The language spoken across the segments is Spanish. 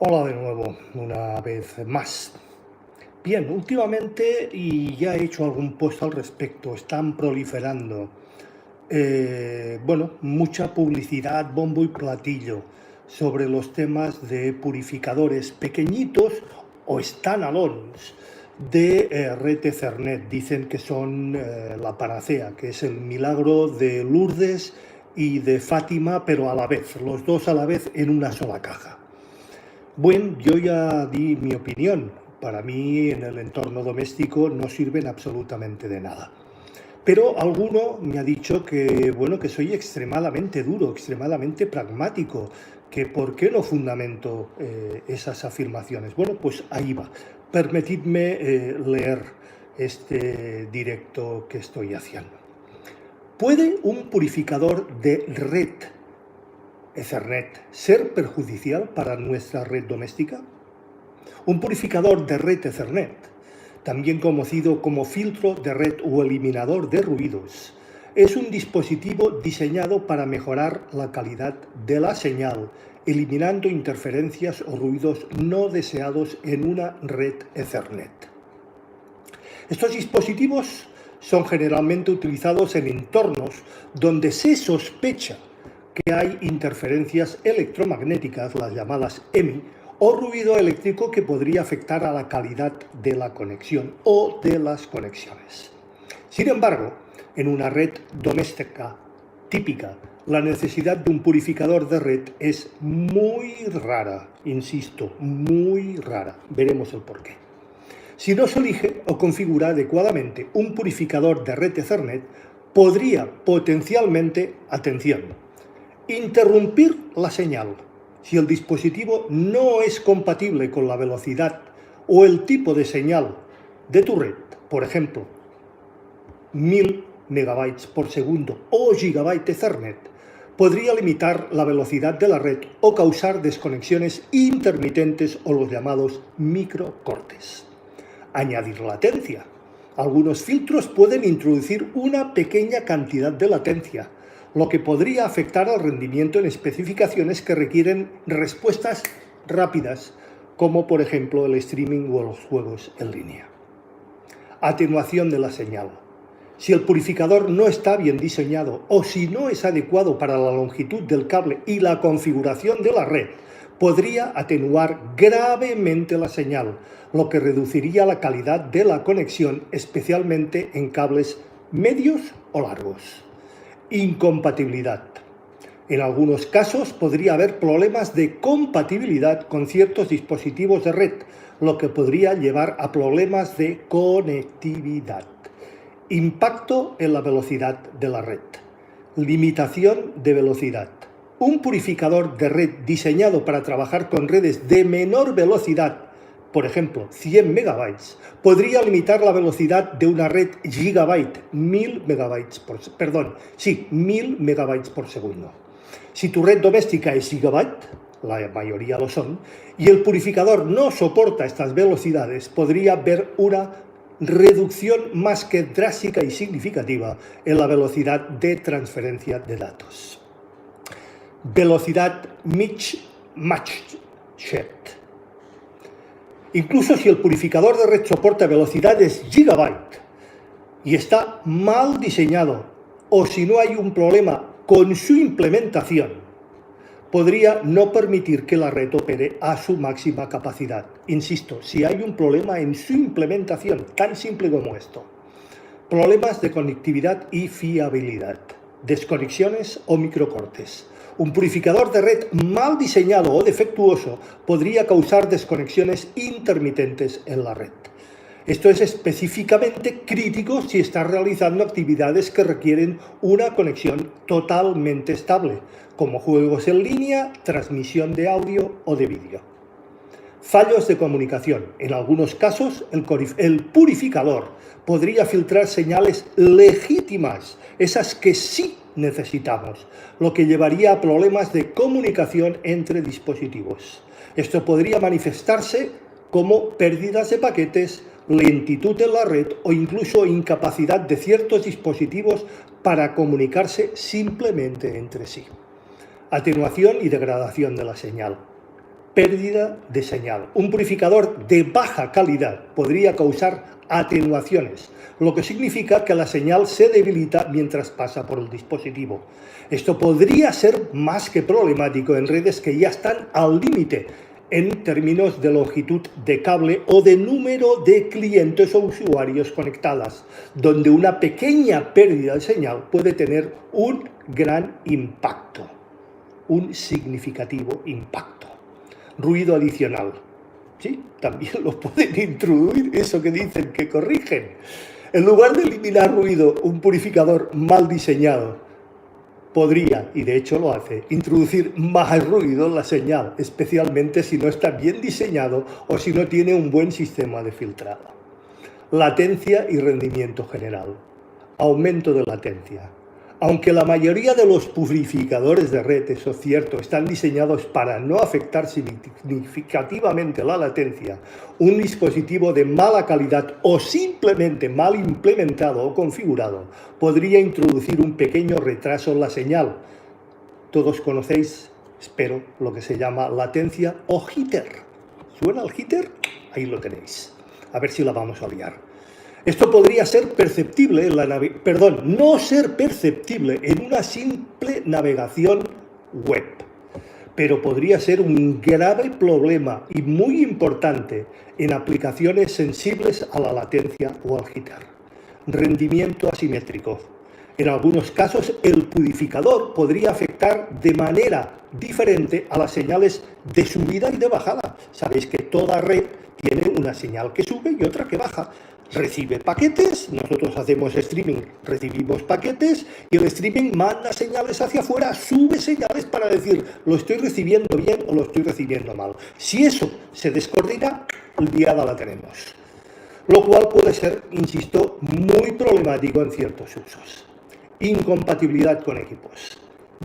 Hola de nuevo, una vez más. Bien, últimamente, y ya he hecho algún post al respecto, están proliferando, mucha publicidad, bombo y platillo sobre los temas de purificadores pequeñitos o standalones de red Ethernet. Dicen que son la panacea, que es el milagro de Lourdes y de Fátima, pero a la vez, los dos a la vez en una sola caja. Bueno, yo ya di mi opinión. Para mí, en el entorno doméstico no sirven absolutamente de nada. Pero alguno me ha dicho que, bueno, que soy extremadamente duro, extremadamente pragmático, que por qué no fundamento esas afirmaciones. Bueno, pues ahí va. Permitidme leer este directo que estoy haciendo. ¿Puede un purificador de red Ethernet ser perjudicial para nuestra red doméstica? Un purificador de red Ethernet, también conocido como filtro de red o eliminador de ruidos, es un dispositivo diseñado para mejorar la calidad de la señal, eliminando interferencias o ruidos no deseados en una red Ethernet. Estos dispositivos son generalmente utilizados en entornos donde se sospecha que hay interferencias electromagnéticas, las llamadas EMI, o ruido eléctrico que podría afectar a la calidad de la conexión o de las conexiones. Sin embargo, en una red doméstica típica, la necesidad de un purificador de red es muy rara, insisto, muy rara. Veremos el porqué. Si no se elige o configura adecuadamente un purificador de red Ethernet, podría potencialmente, atención, interrumpir la señal si el dispositivo no es compatible con la velocidad o el tipo de señal de tu red, por ejemplo, 1000 megabytes por segundo o gigabyte Ethernet, podría limitar la velocidad de la red o causar desconexiones intermitentes o los llamados microcortes. Añadir latencia. Algunos filtros pueden introducir una pequeña cantidad de latencia, lo que podría afectar al rendimiento en especificaciones que requieren respuestas rápidas, como por ejemplo el streaming o los juegos en línea. Atenuación de la señal. Si el purificador no está bien diseñado o si no es adecuado para la longitud del cable y la configuración de la red, podría atenuar gravemente la señal, lo que reduciría la calidad de la conexión, especialmente en cables medios o largos. Incompatibilidad. En algunos casos podría haber problemas de compatibilidad con ciertos dispositivos de red, lo que podría llevar a problemas de conectividad. Impacto en la velocidad de la red. Limitación de velocidad. Un purificador de red diseñado para trabajar con redes de menor velocidad, por ejemplo, 100 megabytes, podría limitar la velocidad de una red gigabyte, 1000 megabytes por segundo. Si tu red doméstica es gigabyte, la mayoría lo son, y el purificador no soporta estas velocidades, podría haber una reducción más que drástica y significativa en la velocidad de transferencia de datos. Velocidad mismatched. Incluso si el purificador de red soporta velocidades gigabyte y está mal diseñado o si no hay un problema con su implementación, podría no permitir que la red opere a su máxima capacidad. Insisto, si hay un problema en su implementación, tan simple como esto. Problemas de conectividad y fiabilidad, desconexiones o microcortes. Un purificador de red mal diseñado o defectuoso podría causar desconexiones intermitentes en la red. Esto es específicamente crítico si estás realizando actividades que requieren una conexión totalmente estable, como juegos en línea, transmisión de audio o de vídeo. Fallos de comunicación. En algunos casos, el purificador podría filtrar señales legítimas, esas que sí necesitamos, lo que llevaría a problemas de comunicación entre dispositivos. Esto podría manifestarse como pérdidas de paquetes, lentitud en la red o incluso incapacidad de ciertos dispositivos para comunicarse simplemente entre sí. Atenuación y degradación de la señal. pérdida de señal. Un purificador de baja calidad podría causar atenuaciones, lo que significa que la señal se debilita mientras pasa por el dispositivo. Esto podría ser más que problemático en redes que ya están al límite en términos de longitud de cable o de número de clientes o usuarios conectadas, donde una pequeña pérdida de señal puede tener un gran impacto, un significativo impacto. Ruido adicional. Sí, también lo pueden introducir, eso que dicen que corrigen. En lugar de eliminar ruido, un purificador mal diseñado podría, y de hecho lo hace, introducir más ruido en la señal, especialmente si no está bien diseñado o si no tiene un buen sistema de filtrado. Latencia y rendimiento general. Aumento de latencia. Aunque la mayoría de los purificadores de red, eso es cierto, están diseñados para no afectar significativamente la latencia, un dispositivo de mala calidad o simplemente mal implementado o configurado podría introducir un pequeño retraso en la señal. Todos conocéis, espero, lo que se llama latencia o jitter. ¿Suena el jitter? Ahí lo tenéis. A ver si la vamos a liar. Esto podría ser perceptible no ser perceptible en una simple navegación web, pero podría ser un grave problema y muy importante en aplicaciones sensibles a la latencia o al jitter. Rendimiento asimétrico. En algunos casos, el purificador podría afectar de manera diferente a las señales de subida y de bajada. Sabéis que toda red tiene una señal que sube y otra que baja. Recibe paquetes, nosotros hacemos streaming, recibimos paquetes y el streaming manda señales hacia afuera, sube señales para decir lo estoy recibiendo bien o lo estoy recibiendo mal. Si eso se descoordina, liada la tenemos. Lo cual puede ser, insisto, muy problemático en ciertos usos. Incompatibilidad con equipos.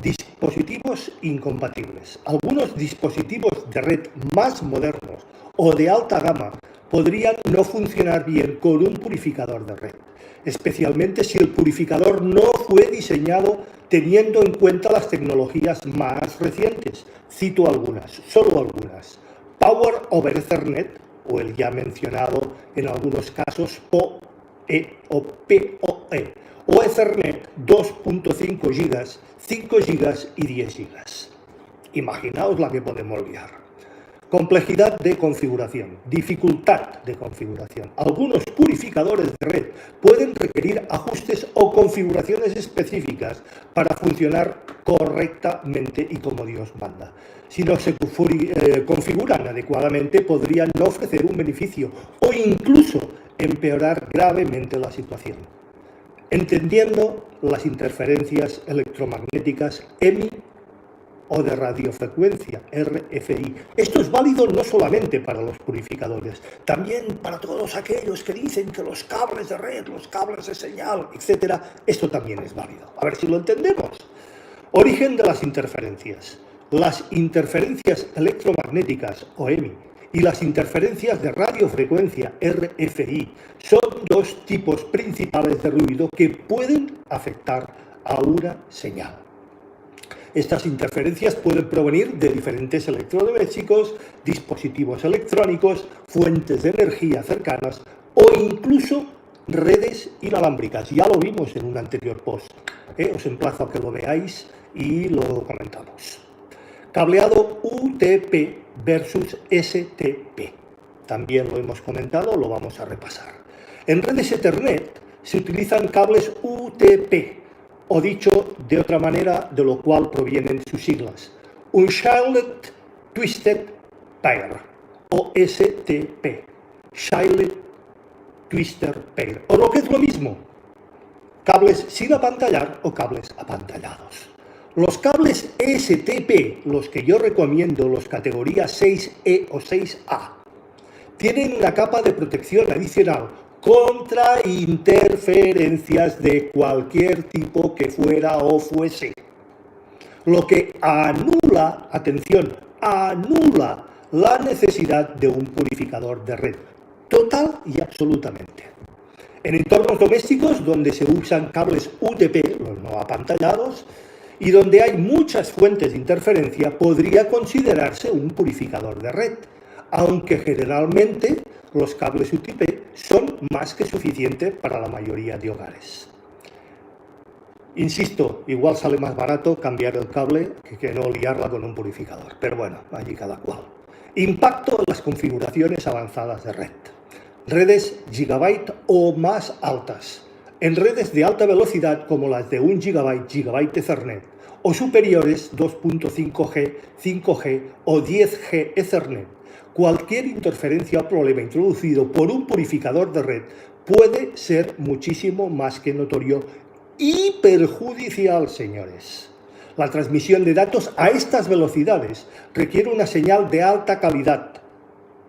Dispositivos incompatibles. Algunos dispositivos de red más modernos o de alta gama podrían no funcionar bien con un purificador de red, especialmente si el purificador no fue diseñado teniendo en cuenta las tecnologías más recientes. Cito algunas, solo algunas. Power over Ethernet, o el ya mencionado en algunos casos PoE o PoE, o Ethernet 2.5 GB, 5 GB y 10 GB. Imaginaos la que podemos liar. Complejidad de configuración, dificultad de configuración. Algunos purificadores de red pueden requerir ajustes o configuraciones específicas para funcionar correctamente y como Dios manda. Si no se configuran adecuadamente, podrían no ofrecer un beneficio o incluso empeorar gravemente la situación. Entendiendo las interferencias electromagnéticas EMI o de radiofrecuencia, RFI. Esto es válido no solamente para los purificadores, también para todos aquellos que dicen que los cables de red, los cables de señal, etc. Esto también es válido. A ver si lo entendemos. Origen de las interferencias. Las interferencias electromagnéticas, o EMI, y las interferencias de radiofrecuencia, RFI, son dos tipos principales de ruido que pueden afectar a una señal. Estas interferencias pueden provenir de diferentes electrodomésticos, dispositivos electrónicos, fuentes de energía cercanas o incluso redes inalámbricas. Ya lo vimos en un anterior post. Os emplazo a que lo veáis y lo comentamos. Cableado UTP versus STP. También lo hemos comentado, lo vamos a repasar. En redes Ethernet se utilizan cables UTP, o dicho de otra manera, de lo cual provienen sus siglas, Unshielded Twisted Pair, o STP, Shielded Twisted Pair, o lo que es lo mismo, cables sin apantallar o cables apantallados. Los cables STP, los que yo recomiendo, los categorías 6E o 6A, tienen una capa de protección adicional contra interferencias de cualquier tipo que fuera o fuese, lo que anula, atención, anula la necesidad de un purificador de red, total y absolutamente. En entornos domésticos donde se usan cables UTP, los no apantallados, y donde hay muchas fuentes de interferencia podría considerarse un purificador de red, aunque generalmente los cables UTP son más que suficientes para la mayoría de hogares. Insisto, igual sale más barato cambiar el cable que no liarla con un purificador, pero bueno, allí cada cual. Impacto en las configuraciones avanzadas de red. Redes gigabyte o más altas. En redes de alta velocidad como las de 1 GB Ethernet o superiores 2.5G, 5G o 10G Ethernet, cualquier interferencia o problema introducido por un purificador de red puede ser muchísimo más que notorio y perjudicial, señores. La transmisión de datos a estas velocidades requiere una señal de alta calidad.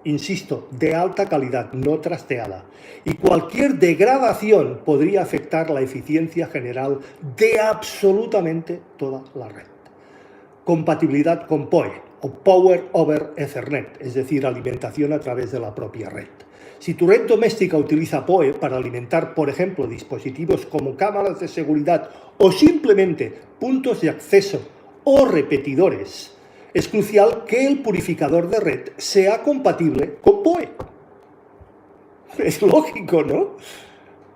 Insisto, de alta calidad, no trasteada. Y cualquier degradación podría afectar la eficiencia general de absolutamente toda la red. Compatibilidad con PoE o Power over Ethernet, es decir, alimentación a través de la propia red. Si tu red doméstica utiliza PoE para alimentar, por ejemplo, dispositivos como cámaras de seguridad o simplemente puntos de acceso o repetidores, es crucial que el purificador de red sea compatible con PoE. Es lógico, ¿no?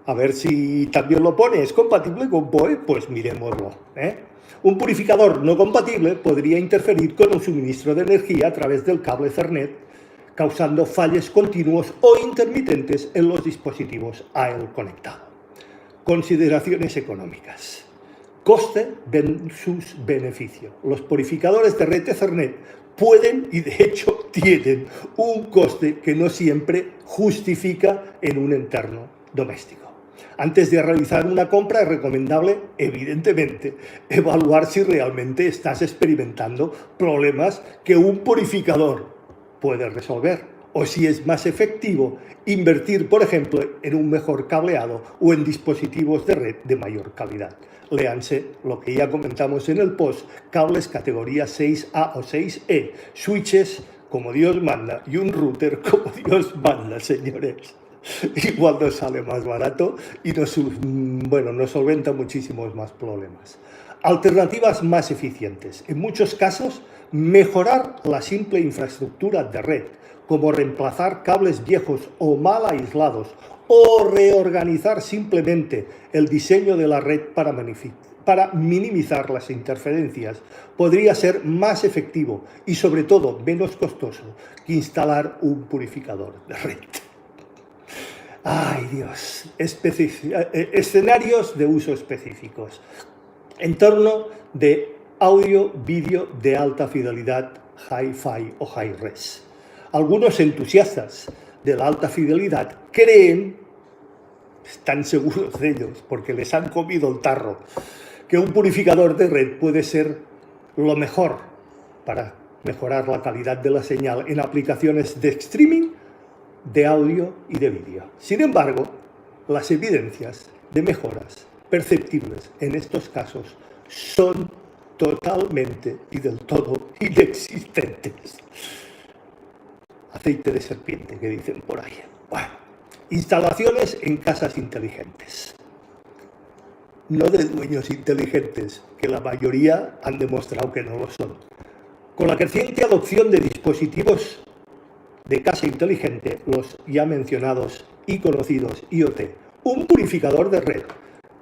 A ver si también lo pone, ¿es compatible con PoE? Pues miremoslo, ¿eh? Un purificador no compatible podría interferir con el suministro de energía a través del cable Ethernet, causando fallos continuos o intermitentes en los dispositivos a él conectado. Consideraciones económicas. Coste versus beneficio. Los purificadores de red Ethernet pueden y de hecho tienen un coste que no siempre justifica en un entorno doméstico. Antes de realizar una compra es recomendable, evidentemente, evaluar si realmente estás experimentando problemas que un purificador puede resolver, o si es más efectivo invertir, por ejemplo, en un mejor cableado o en dispositivos de red de mayor calidad. Léanse lo que ya comentamos en el post, cables categoría 6A o 6E, switches como Dios manda y un router como Dios manda, señores. Igual nos sale más barato y nos solventa muchísimos más problemas. Alternativas más eficientes. En muchos casos, mejorar la simple infraestructura de red, como reemplazar cables viejos o mal aislados, o reorganizar simplemente el diseño de la red para minimizar las interferencias, podría ser más efectivo y sobre todo menos costoso que instalar un purificador de red. ¡Ay, Dios! Escenarios de uso específicos. Entorno de audio, vídeo de alta fidelidad, Hi-Fi o Hi-Res. Algunos entusiastas de la alta fidelidad creen, están seguros de ellos, porque les han comido el tarro, que un purificador de red puede ser lo mejor para mejorar la calidad de la señal en aplicaciones de streaming, de audio y de vídeo. Sin embargo, las evidencias de mejoras perceptibles en estos casos son totalmente y del todo inexistentes. Aceite de serpiente, que dicen por ahí. Bueno, instalaciones en casas inteligentes. No de dueños inteligentes, que la mayoría han demostrado que no lo son. Con la creciente adopción de dispositivos de casa inteligente, los ya mencionados y conocidos IoT, un purificador de red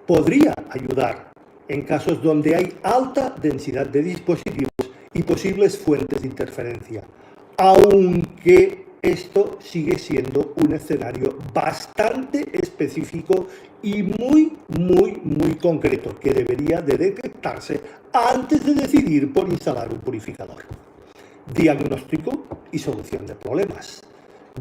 podría ayudar en casos donde hay alta densidad de dispositivos y posibles fuentes de interferencia, aunque esto sigue siendo un escenario bastante específico y muy concreto que debería de detectarse antes de decidir por instalar un purificador. Diagnóstico y solución de problemas.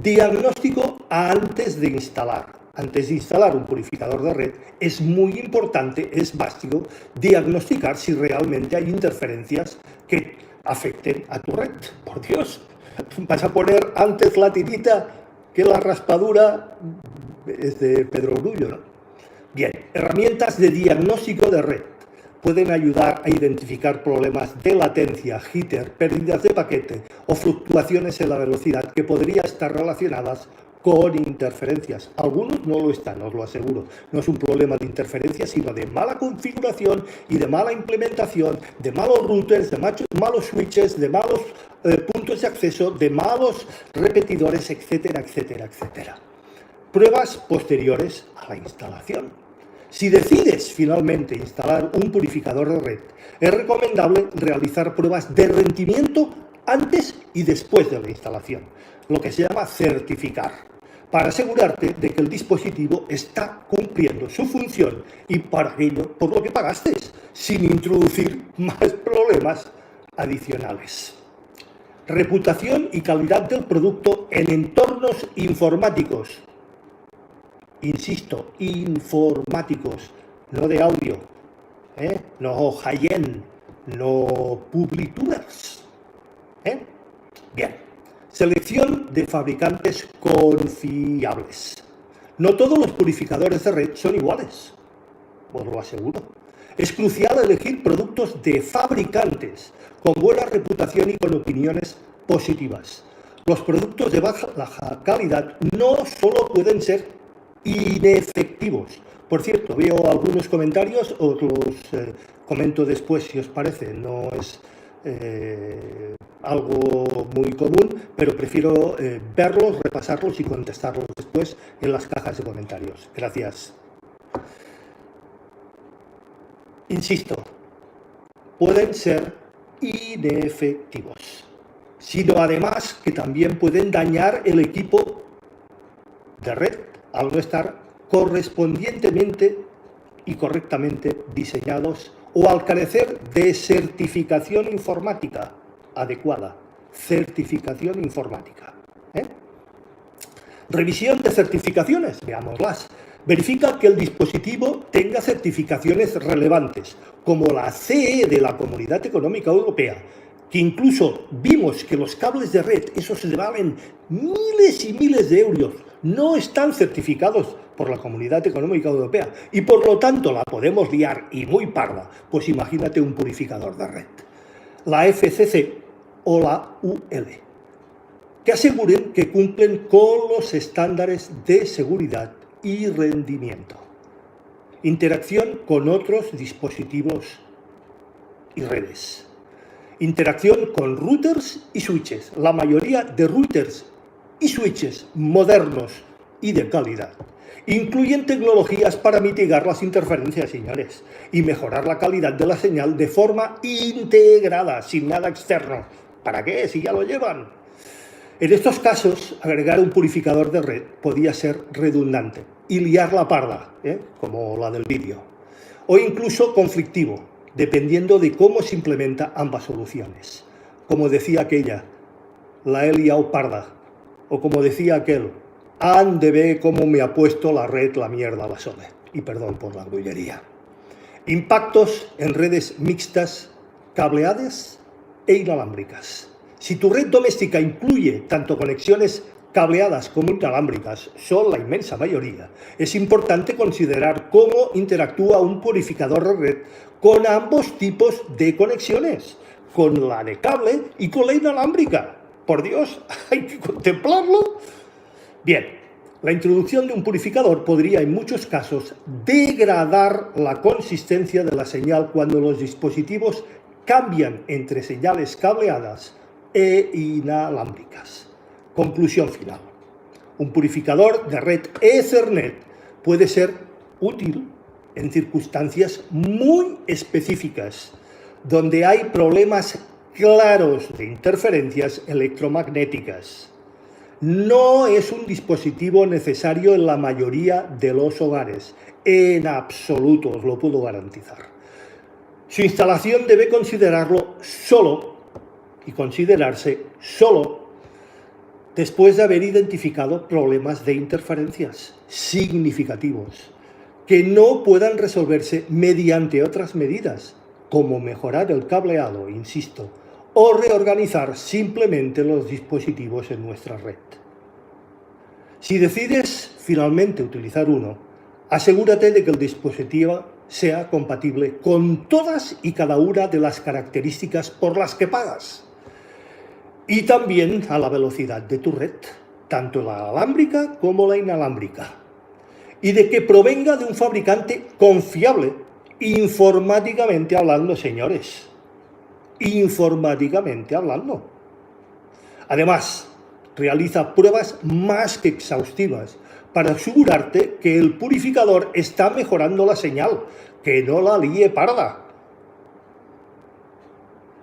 Diagnóstico antes de instalar. Antes de instalar un purificador de red es muy importante, es básico, diagnosticar si realmente hay interferencias que afecten a tu red. Por Dios, vas a poner antes la tirita que la raspadura es de Pedro Grullo, ¿no? Bien, herramientas de diagnóstico de red pueden ayudar a identificar problemas de latencia, jitter, pérdidas de paquete o fluctuaciones en la velocidad que podrían estar relacionadas con interferencias. Algunos no lo están, os lo aseguro. No es un problema de interferencia, sino de mala configuración y de mala implementación, de malos routers, de malos switches, de malos puntos de acceso, de malos repetidores, etcétera, etcétera, etcétera. Pruebas posteriores a la instalación. Si decides finalmente instalar un purificador de red, es recomendable realizar pruebas de rendimiento antes y después de la instalación, lo que se llama certificar, para asegurarte de que el dispositivo está cumpliendo su función y para aquello por lo que pagaste, sin introducir más problemas adicionales. Reputación y calidad del producto en entornos informáticos. Insisto, informáticos, no de audio, no high-end, no publituders. Bien, selección de fabricantes confiables. No todos los purificadores de red son iguales, os lo aseguro. Es crucial elegir productos de fabricantes con buena reputación y con opiniones positivas. Los productos de baja calidad no solo pueden ser inefectivos. Por cierto, veo algunos comentarios, os los comento después si os parece. No es algo muy común, pero prefiero verlos, repasarlos y contestarlos después en las cajas de comentarios. Gracias. Insisto, pueden ser inefectivos, sino además que también pueden dañar el equipo de red al no estar correspondientemente y correctamente diseñados o al carecer de certificación informática adecuada. Certificación informática. Revisión de certificaciones, veámoslas. Verifica que el dispositivo tenga certificaciones relevantes, como la CE de la Comunidad Económica Europea, que incluso vimos que los cables de red, esos se valen miles y miles de euros, no están certificados por la Comunidad Económica Europea y por lo tanto la podemos liar y muy parda. Pues imagínate un purificador de red. La FCC o la UL, que aseguren que cumplen con los estándares de seguridad y rendimiento. Interacción con otros dispositivos y redes. Interacción con routers y switches. La mayoría de routers y switches modernos y de calidad incluyen tecnologías para mitigar las interferencias, señores, y mejorar la calidad de la señal de forma integrada, sin nada externo. ¿Para qué? Si ya lo llevan. En estos casos, agregar un purificador de red podía ser redundante y liar la parda, como la del vídeo, o incluso conflictivo, dependiendo de cómo se implementa ambas soluciones. Como decía aquella, la he liado parda, o como decía aquel, han de ver cómo me ha puesto la red la mierda la sole. Y perdón por la grullería. Impactos en redes mixtas, cableadas e inalámbricas. Si tu red doméstica incluye tanto conexiones cableadas como inalámbricas, son la inmensa mayoría, es importante considerar cómo interactúa un purificador de red con ambos tipos de conexiones, con la de cable y con la inalámbrica. Por Dios, hay que contemplarlo. Bien, la introducción de un purificador podría en muchos casos degradar la consistencia de la señal cuando los dispositivos cambian entre señales cableadas e inalámbricas. Conclusión final. Un purificador de red Ethernet puede ser útil en circunstancias muy específicas, donde hay problemas claros de interferencias electromagnéticas. No es un dispositivo necesario en la mayoría de los hogares, en absoluto, os lo puedo garantizar. Su instalación debe considerarse solo después de haber identificado problemas de interferencias significativos que no puedan resolverse mediante otras medidas, como mejorar el cableado, insisto, o reorganizar simplemente los dispositivos en nuestra red. Si decides finalmente utilizar uno, asegúrate de que el dispositivo sea compatible con todas y cada una de las características por las que pagas y también a la velocidad de tu red, tanto la alámbrica como la inalámbrica, y de que provenga de un fabricante confiable, informáticamente hablando, señores, informáticamente hablando. Además, realiza pruebas más que exhaustivas para asegurarte que el purificador está mejorando la señal, que no la líe parda,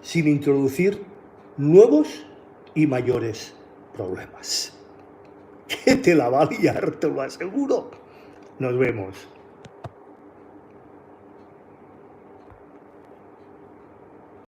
sin introducir nuevos y mayores problemas. Que te la va a liar, te lo aseguro. Nos vemos.